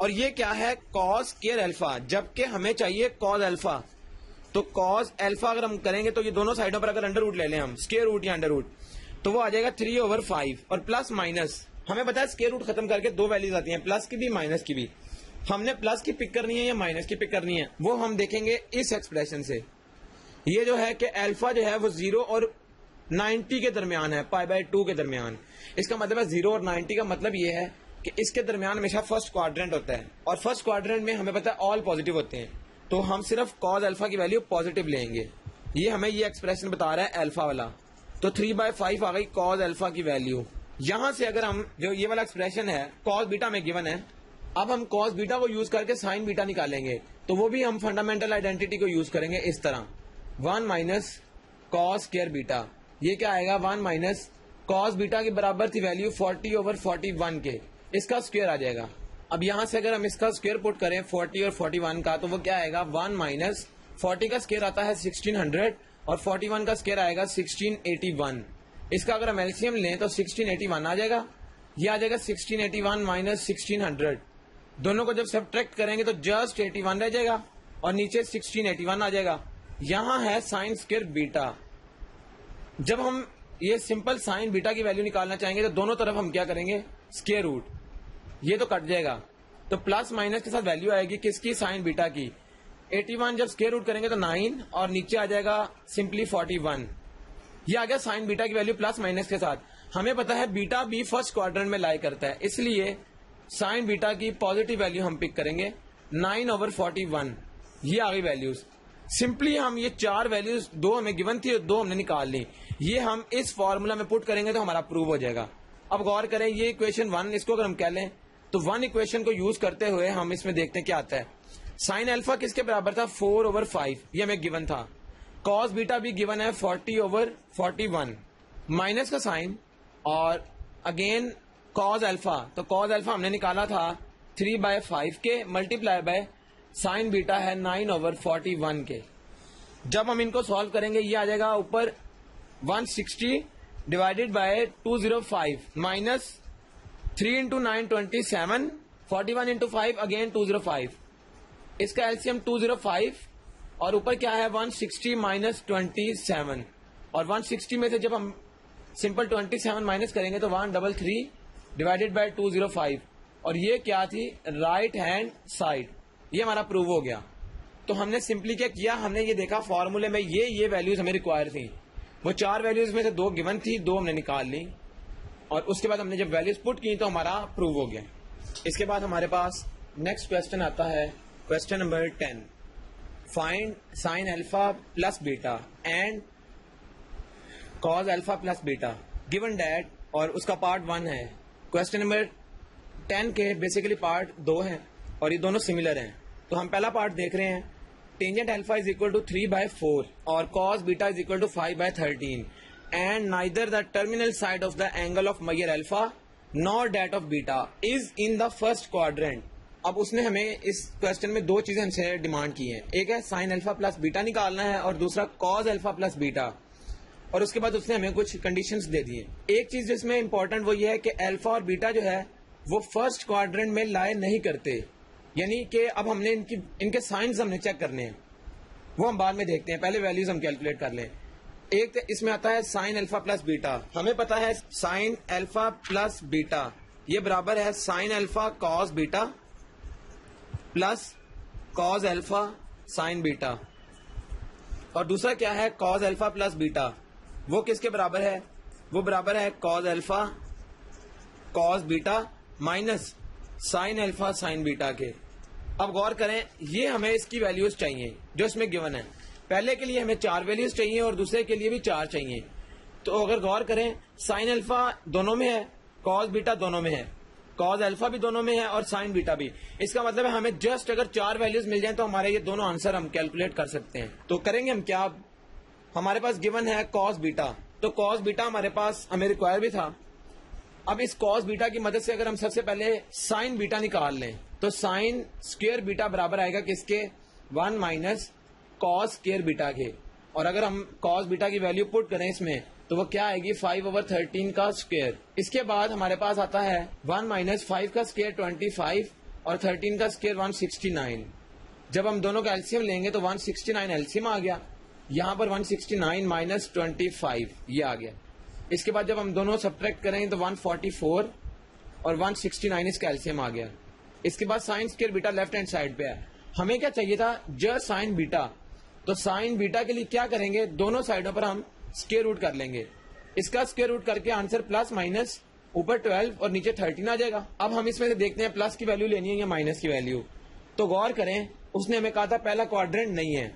और ये क्या है, कॉस स्क्वायर अल्फा, जबकि हमें चाहिए कॉस अल्फा। तो कॉस अल्फा अगर हम करेंगे तो ये दोनों साइडों पर अगर अंडर रूट ले लें हम, स्क्वायर रूट या अंडर रूट, तो वो आ जाएगा 3/5। और प्लस माइनस हमें पता है स्क्वायर रूट खत्म करके दो वैल्यूज आती हैं, प्लस की भी माइनस की भी। हमने प्लस की पिक करनी है या माइनस की पिक करनी है, वो हम देखेंगे इस एक्सप्रेशन से। ये जो है कि अल्फा जो है वो 0 और 90 के दरमियान है, π/2 के दरमियान। इसका मतलब है 0 और 90 का मतलब ये है कि इसके दरमियान हमेशा फर्स्ट क्वाड्रेंट होता है, और फर्स्ट क्वाड्रेंट में हमें पता है ऑल पॉजिटिव होते हैं, तो हम सिर्फ कॉस अल्फा की वैल्यू पॉजिटिव लेंगे। ये हमें ये एक्सप्रेशन बता रहा है अल्फा वाला। तो 3/5 आ गई कॉस अल्फा की वैल्यू। यहां से अगर हम जो ये वाला एक्सप्रेशन है कॉस बीटा में गिवन है, अब हम कॉस बीटा को यूज करके साइन बीटा निकालेंगे, तो वो भी हम फंडामेंटल आइडेंटिटी को यूज करेंगे इस तरह, 1 माइनस कॉस स्क्वायर बीटा। ये क्या आएगा, 1 माइनस कॉस बीटा के बराबर थी वैल्यू 40/41 के, इसका स्क्वायर आ जाएगा। अब यहां से अगर हम इसका स्क्वायर पुट करें 40 और 41 का, तो वो क्या आएगा, 1 माइनस 40 का स्क्वायर आता है 1600 और 41 का स्क्वायर आएगा 1681। इसका अगर हम एलसीएम लें तो 1681 आ जाएगा। ये आ जाएगा 1681 माइनस 1600, दोनों को जब सब्ट्रैक्ट करेंगे तो जस्ट 81 रह जाएगा और नीचे 1681 आ जाएगा। यहां है साइन स्क्वायर बीटा। जब हम ये सिंपल साइन बीटा की वैल्यू निकालना चाहेंगे तो दोनों तरफ हम क्या करेंगे, स्क्वायर रूट, ये तो कट जाएगा, तो प्लस माइनस के साथ वैल्यू आएगी किसकी, साइन बीटा की। 81 जब स्क्वायर रूट करेंगे तो 9 और नीचे आ जाएगा सिंपली 41। ये आ गया साइन बीटा की वैल्यू प्लस माइनस के साथ। हमें पता है बीटा भी फर्स्ट क्वाड्रेंट में लाई करता है, इसलिए साइन बीटा की पॉजिटिव वैल्यू हम पिक करेंगे 9/41। ये आ गई वैल्यूज। सिंपली हम ये चार वैल्यूज, दो हमें गिवन थी और दो हमने निकाल ली, ये हम इस फॉर्मूला में पुट करेंगे तो हमारा प्रूव हो जाएगा। अब गौर करें, ये इक्वेशन 1, इसको अगर हम कह लें तो 1 इक्वेशन को यूज करते हुए हम इसमें देखते हैं क्या आता है। साइन अल्फा किसके बराबर था, 4/5, ये हमें गिवन था। कॉस बीटा भी गिवन है 40/41, माइनस का साइन और अगेन कॉस अल्फा, तो कॉस अल्फा हमने निकाला था 3/5 के मल्टीप्लाई बाय साइन बीटा है 9/41 के। जब हम इनको सॉल्व करेंगे ये आ जाएगा ऊपर 160 divided by 205 minus 3 into 9 27, 41 into 5 again 205, इसका एलसीएम 205 और ऊपर क्या है 160 माइनस 27, और 160 में से जब हम सिंपल 27 माइनस करेंगे तो 133 डिवाइडेड बाय 205, और ये क्या थी, राइट हैंड साइड। ये हमारा प्रूव हो गया। तो हमने सिंपली क्या किया, हमने ये देखा फॉर्मूले में ये वैल्यूज हमें रिक्वायर थी, वो चार वैल्यूज में से दो गिवन थी, दो हमने निकाल ली, और उसके बाद हमने जब वैल्यूज पुट की तो हमारा प्रूव हो गया। इसके बाद हमारे पास नेक्स्ट क्वेश्चन आता है, question number 10, find sign alpha plus beta and cos alpha plus beta given that, और उसका पार्ट 1 है। क्वेश्चन नंबर 10 के बेसिकली पार्ट 2 है और ये दोनों सिमिलर हैं। तो हम पहला पार्ट देख रहे हैं, tangent alpha is equal to 3/4 और cos beta is equal to 5/13 and neither the terminal side of the angle of measure alpha nor that of beta is in the first quadrant. अब उसने हमें इस question में दो चीजें हमसे demand की हैं, एक है साइन अल्फा प्लस बीटा निकालना है और दूसरा कॉस अल्फा प्लस बीटा, और उसके बाद उसने हमें कुछ कंडीशंस दे दी हैं। एक चीज जिसमें इंपॉर्टेंट वो ये है कि अल्फा और बीटा जो है वो फर्स्ट क्वाड्रेंट में लाई नहीं करते, यानी कि अब हमने इनके साइंस हमने चेक करने हैं, वो हम बाद में देखते हैं, पहले वैल्यूज हम कैलकुलेट कर लें। एक तो इसमें आता है साइन अल्फा प्लस बीटा। हमें पता है साइन अल्फा प्लस बीटा ये बराबर है sine alpha cos beta plus cos alpha sign beta, और दूसरा क्या है कॉस अल्फा प्लस बीटा, वो किसके बराबर है, वो बराबर है cos alpha cos beta minus sine alpha sign beta के। अब गौर करें, ये हमें इसकी वैल्यूज चाहिए जो इसमें गिवन है। पहले के लिए हमें 4 वैल्यूज चाहिए और दूसरे के लिए भी 4 चाहिए। तो अगर गौर करें, साइन अल्फा दोनों में है, कॉस बीटा दोनों में है, कॉस अल्फा भी दोनों में है और साइन बीटा भी। इसका मतलब है हमें जस्ट अगर 4 वैल्यूज मिल जाए तो हमारे ये दोनों आंसर हम कैलकुलेट कर सकते हैं। तो करेंगे हम क्या, हमारे पास गिवन है कॉस बीटा, तो कॉस बीटा हमारे पास हमें रिक्वायर भी था। अब इस कॉस बीटा की मदद से अगर हम सबसे पहले साइन बीटा निकाल लें तो साइन स्क्वायर बीटा बराबर आएगा किसके, 1 माइनस कॉस स्क्वायर बीटा के। और अगर हम कॉस बीटा की वैल्यू पुट करें इसमें तो वो क्या आएगी, 5/13 का स्क्वायर। इसके बाद हमारे पास आता है 1 माइनस 5 का स्क्वायर 25 और 13 का स्क्वायर 169। जब हम दोनों का एलसीएम लेंगे तो 169 एलसीएम आ गया, यहाँ पर 169 माइनस 25 ये आ गया। इसके बाद जब हम दोनों सब्ट्रैक्ट करेंगे तो 144 और 169 इसका एलसीएम आ गया। इसके बाद sign square beta left hand side पे है। हमें क्या चाहिए था, जस्ट साइन बीटा। तो साइन बीटा के लिए क्या करेंगे, दोनों साइडों पर हम स्क्वायर रूट कर लेंगे। इसका स्क्वायर रूट करके आंसर प्लस माइनस ऊपर 12 और नीचे 13 आ जाएगा। अब हम इसमें से देखते हैं प्लस की वैल्यू लेनी है या माइनस की वैल्यू। तो गौर करें, उसने हमें कहा था पहला क्वाड्रेंट नहीं है,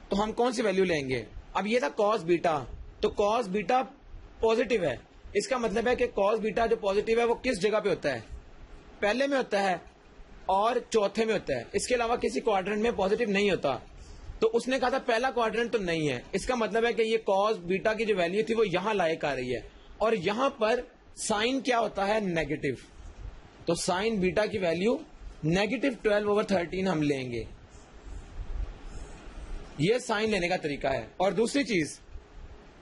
तो हम कौन सी वैल्यू लेंगे। अब ये था कॉस बीटा, तो कॉस बीटा पॉजिटिव है। इसका मतलब है कि कॉस बीटा जो पॉजिटिव है वो किस जगह पे होता है, पहले में होता है और चौथे में होता है। इसके अलावा किसी क्वाड्रेंट में पॉजिटिव नहीं होता। तो उसने कहा था पहला क्वाड्रेंट तो नहीं है, इसका मतलब है कि ये कॉस बीटा की जो वैल्यू थी वो यहां लायक आ रही है। और यहां पर साइन क्या होता है, नेगेटिव। तो साइन बीटा की वैल्यू नेगेटिव 12/13 हम लेंगे। ये साइन लेने का तरीका है। और दूसरी चीज,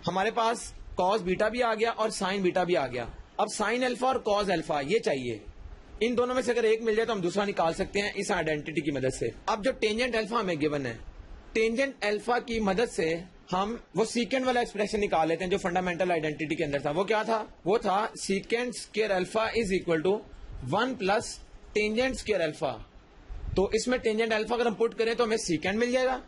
हमारे पास कॉस बीटा भी आ गया और साइन बीटा भी आ गया। अब साइन अल्फा और कॉस अल्फा ये चाहिए। इन दोनों में से अगर एक मिल जाए तो हम दूसरा निकाल सकते हैं इस आइडेंटिटी की मदद से। अब जो टेंजेंट अल्फा हमें गिवन है, टेंजेंट अल्फा की मदद से हम वो सीकेंड वाला एक्सप्रेशन निकाल लेते हैं जो फंडामेंटल आइडेंटिटी के अंदर था। वो क्या था, वो था secant square alpha is equal to 1 plus tangent square alpha. तो इसमें टेंजेंट अल्फा अगर हम पुट करें तो हमें सीकेंड मिल जाएगा,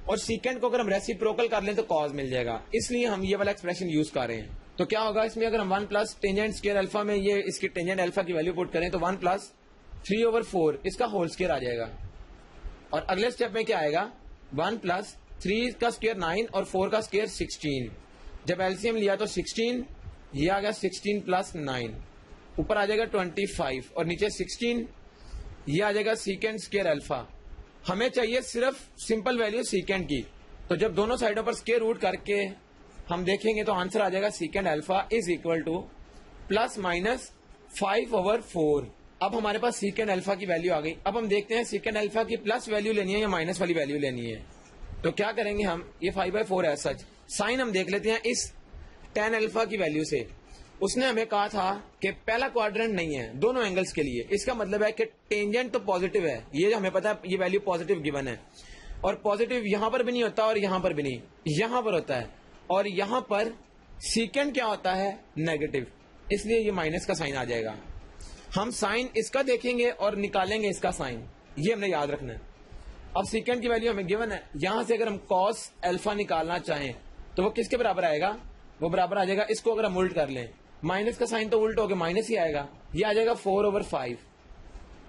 और सीकेंड को अगर हम रेसिप्रोकल कर लें तो कॉस मिल जाएगा। इसलिए हम ये वाला एक्सप्रेशन यूज कर रहे हैं। तो क्या होगा इसमें, अगर हम 1 प्लस टेंजेंट स्क्वायर अल्फा में ये इसकी टेंजेंट अल्फा की वैल्यू पुट करें तो 1 प्लस 3/4 इसका होल स्क्वायर आ जाएगा। और अगले स्टेप में क्या आएगा, 1 प्लस 3 का स्क्वायर 9 और 4 का स्क्वायर 16। जब एलसीएम लिया तो 16, ये आ गया 16 प्लस 9, ऊपर आ जाएगा 25 और नीचे 16, ये आ जाएगा सीकेंड स्क्वायर अल्फा। हमें चाहिए सिर्फ सिंपल वैल्यू सीकेंड की। तो जब दोनों साइडों पर स्क्वायर रूट करके हम देखेंगे तो आंसर आ जाएगा सीकेंड alpha is equal two plus minus 5/4। अब हमारे पास सीकेंड अल्फा की वैल्यू आ गई। अब हम देखते हैं सीकेंड अल्फा की प्लस वैल्यू लेनी है या माइनस वाली वैल्यू लेनी है। तो क्या करेंगे हम, ये 5/4 है सच। साइन हम देख लेते हैं इस tan अल्फा की वैल्यू से। उसने हमें कहा था कि पहला क्वाड्रेंट नहीं है दोनों एंगल्स के लिए। इसका मतलब है कि टेंजेंट तो पॉजिटिव है, ये हमें पता है, ये वैल्यू पॉजिटिव गिवन है। और पॉजिटिव यहां पर भी नहीं होता और यहां पर भी नहीं, यहां पर होता है। और यहां पर सीकेंड क्या होता है, नेगेटिव, इसलिए ये माइनस का साइन आ जाएगा। हम साइन इसका देखेंगे और निकालेंगे इसका साइन, ये हमने याद रखना है। अब सीकेंड की वैल्यू हमें गिवन है, यहां से अगर हम कॉस अल्फा निकालना चाहें तो वो किसके बराबर आएगा, वो बराबर आ जाएगा, इसको अगर हम उल्ट कर लें, माइनस का साइन तो उल्ट हो गया, माइनस ही आएगा, ये आ जाएगा 4/5।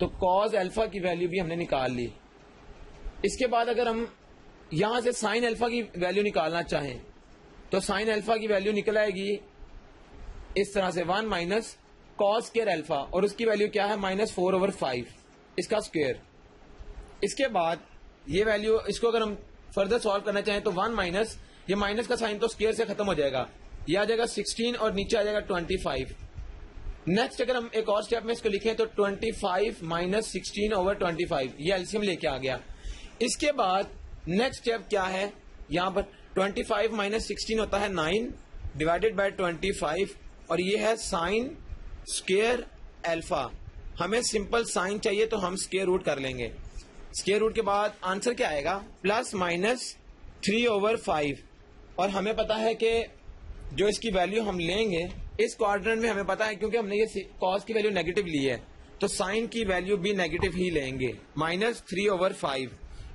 तो कॉस अल्फा की वैल्यू भी हमने निकाल ली। इसके बाद अगर हम यहां से साइन अल्फा की वैल्यू निकालना चाहें तो साइन अल्फा की वैल्यू निकल आएगी इस तरह से, 1 माइनस कॉस स्क्वायर अल्फा, और उसकी वैल्यू क्या है, -4/5 इसका स्क्वायर। इसके बाद ये वैल्यू, इसको अगर हम फर्दर सॉल्व करना चाहें तो 1 माइनस, ये माइनस का साइन तो स्क्वायर से खत्म हो जाएगा, ये आ जाएगा 16 और नीचे आ जाएगा 25। नेक्स्ट अगर हम एक और स्टेप में इसको लिखें तो 25 माइनस 16/25, ये एलसीएम लेके आ गया। इसके बाद नेक्स्ट स्टेप क्या है, यहां पर 25 माइनस 16 होता है 9 डिवाइडेड बाय 25, और ये है साइन स्क्वायर अल्फा। हमें सिंपल साइन चाहिए तो हम स्क्वायर रूट कर लेंगे। स्क्वायर रूट के बाद आंसर क्या आएगा, प्लस माइनस 3/5। और हमें पता है कि जो इसकी वैल्यू हम लेंगे इस क्वाड्रेंट में, हमें पता है क्योंकि हमने ये कॉस की वैल्यू नेगेटिव ली है तो साइन की वैल्यू भी नेगेटिव ही लेंगे, -3/5।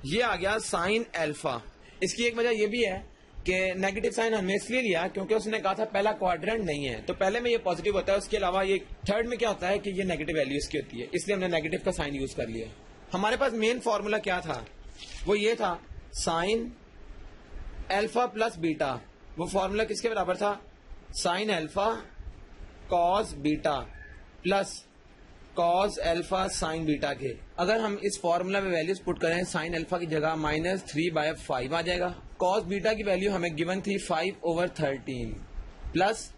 ये आ गया साइन अल्फा। इसकी एक वजह यह भी है कि नेगेटिव साइन हमने इसलिए लिया क्योंकि उसने कहा था पहला क्वाड्रेंट नहीं है, तो पहले में ये पॉजिटिव होता है, उसके अलावा ये थर्ड में क्या होता है कि ये नेगेटिव वैल्यू इसकी होती है, इसलिए हमने नेगेटिव का साइन यूज कर लिया। हमारे पास मेन फॉर्मूला क्या था, वो ये था साइन अल्फा प्लस बीटा। वो फॉर्मूला किसके बराबर था, sine alpha cos beta plus cos alpha sign beta के। अगर हम इस फॉर्मूला में वैल्यूज पुट करें, साइन अल्फा की जगह -3/5 आ जाएगा। कॉस बीटा की वैल्यू हमें गिवन थी 5/13 प्लस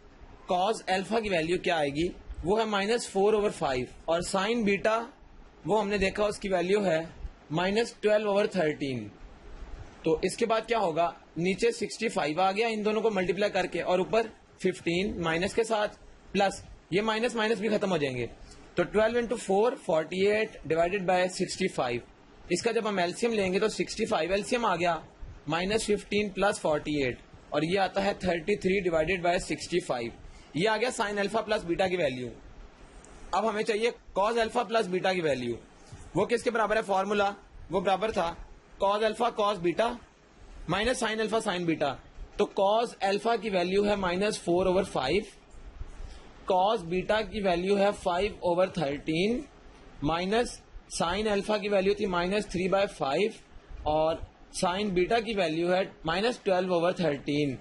कॉस अल्फा की वैल्यू क्या आएगी, वो है -4/5, और साइन बीटा वो हमने देखा उसकी वैल्यू है -12/13। तो इसके बाद क्या होगा, नीचे 65 आ गया इन दोनों को मल्टीप्लाई करके, और ऊपर 15 माइनस के साथ प्लस, ये माइनस माइनस भी खत्म हो जाएंगे। तो 12 इंटू 4 48 डिवाइडेड बाय 65। इसका जब हम एलसीएम लेंगे तो 65 एलसीएम आ गया -15 प्लस 48, और ये आता है 33 डिवाइडेड बाय 65। ये आ गया साइन अल्फा प्लस बीटा की वैल्यू। अब हमें चाहिए कॉज अल्फा प्लस बीटा की वैल्यू। वो किसके बराबर है फॉर्मूला, वो बराबर था cause alpha cos beta minus sine alpha sign beta. तो कॉज अल्फा की वैल्यू है -4/5, कॉस बीटा की वैल्यू है 5/13, माइनस साइन अल्फा की वैल्यू थी -3/5, और साइन बीटा की वैल्यू है -12/13।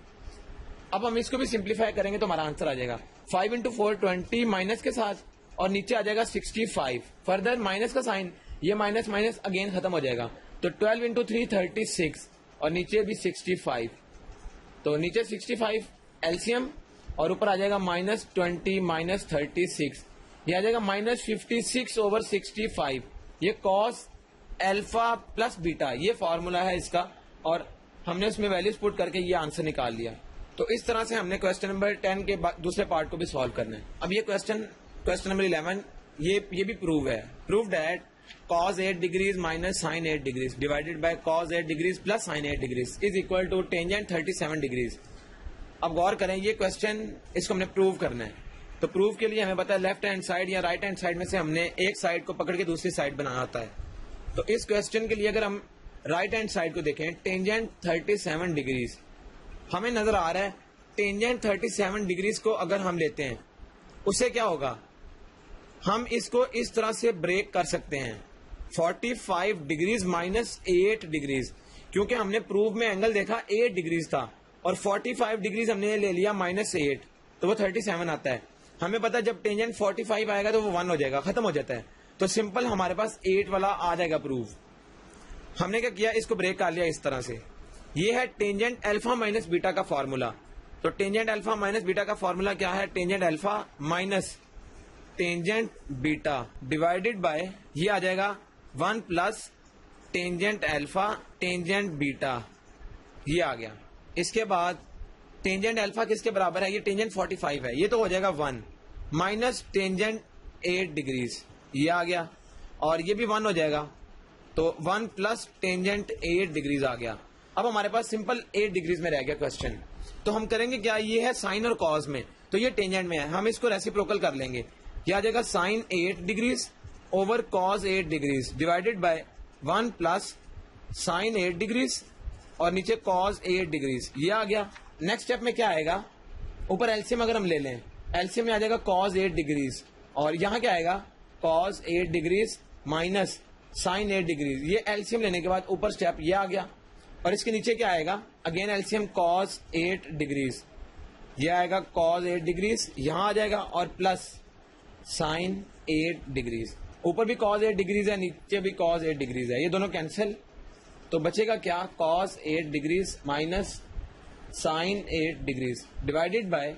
अब हम इसको भी सिंप्लीफाई करेंगे तो हमारा आंसर आ जाएगा 5 इंटू 4 20 माइनस के साथ, और नीचे आ जाएगा 65। फर्दर माइनस का साइन, ये माइनस माइनस अगेन खत्म हो जाएगा। तो 12 इंटू 3 36, और नीचे भी 65। तो नीचे 65 एलसीएम, और ऊपर आ जाएगा -20 -36, ये आ जाएगा -56/65। ये कॉस अल्फा प्लस बीटा, ये फॉर्मूला है इसका, और हमने उसमें वैल्यूज पुट करके ये आंसर निकाल लिया। तो इस तरह से हमने क्वेश्चन नंबर 10 के दूसरे पार्ट को भी सॉल्व करना है। अब ये क्वेश्चन नंबर 11, ये भी प्रूव है। Prove that cos 8 degrees minus sine 8 degrees divided by cos 8 degrees plus sine 8 degrees is equal to tangent 37 degrees. अब गौर करें, ये क्वेश्चन इसको हमने प्रूव करना है। तो प्रूव के लिए हमें पता है लेफ्ट हैंड साइड या राइट हैंड साइड में से हमने एक साइड को पकड़ के दूसरी साइड बनाना होता है। तो इस क्वेश्चन के लिए अगर हम राइट हैंड साइड को देखें, टेंजेंट 37 डिग्रीज हमें नजर आ रहा है। टेंजेंट 37 डिग्रीज को अगर हम लेते हैं, उससे क्या होगा, हम इसको इस तरह से ब्रेक कर सकते हैं 45 डिग्रीज माइनस 8 डिग्रीज, क्योंकि हमने प्रूव में एंगल देखा 8 डिग्रीज था, और 45 डिग्रीज हमने ले लिया -8, तो वो 37 आता है। हमें पता है जब टेंजेंट 45 आएगा तो वो 1 हो जाएगा, खत्म हो जाता है। तो सिंपल हमारे पास 8 वाला आ जाएगा प्रूफ। हमने क्या किया, इसको ब्रेक कर लिया इस तरह से। ये है टेंजेंट अल्फा माइनस बीटा का फॉर्मूला। तो टेंजेंट अल्फा माइनस बीटा का फॉर्मूला क्या है, tangent alpha minus tangent beta divided by, ये आ जाएगा 1 plus tangent alpha tangent beta, ये आ गया। इसके बाद टेंजेंट अल्फा किसके बराबर है, ये टेंजेंट 45 है, ये तो हो जाएगा 1 माइनस टेंजेंट 8 डिग्रीज, ये आ गया, और ये भी 1 हो जाएगा। तो 1 प्लस टेंजेंट 8 डिग्रीज आ गया। अब हमारे पास सिंपल 8 डिग्रीज में रह गया क्वेश्चन। तो हम करेंगे क्या, ये है साइन और कॉस में, तो ये टेंजेंट में है, हम इसको रेसिप्रोकल कर लेंगे। ये आ जाएगा sine 8 degrees over cos 8 degrees divided by 1 plus sine 8 degrees और नीचे कॉस 8 डिग्रीज, ये आ गया। नेक्स्ट स्टेप में क्या आएगा, ऊपर एलसीएम अगर हम ले लें, एलसीएम में आ जाएगा कॉस 8 डिग्रीज, और यहाँ क्या आएगा cos 8 degrees minus sine 8 degrees. ये एलसीएम लेने के बाद ऊपर स्टेप ये आ गया, और इसके नीचे क्या आएगा, अगेन एलसीएम कॉस 8 डिग्रीज, ये आएगा कॉस 8 डिग्रीज, यहाँ आ जाएगा, और प्लस साइन 8 डिग्रीज। ऊपर भी कॉस 8 डिग्रीज है, नीचे भी कॉस 8 डिग्रीज है, ये दोनों कैंसिल, तो बचेगा क्या, cos 8 degrees minus sine 8 degrees divided by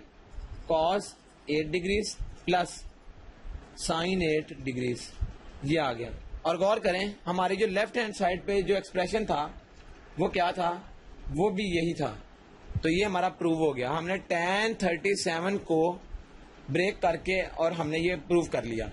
cos 8 degrees plus sine 8 degrees, ये आ गया। और गौर करें, हमारी जो लेफ्ट हैंड साइड पे जो एक्सप्रेशन था वो क्या था, वो भी यही था। तो ये हमारा प्रूव हो गया, हमने tan 37 को ब्रेक करके और हमने ये प्रूव कर लिया।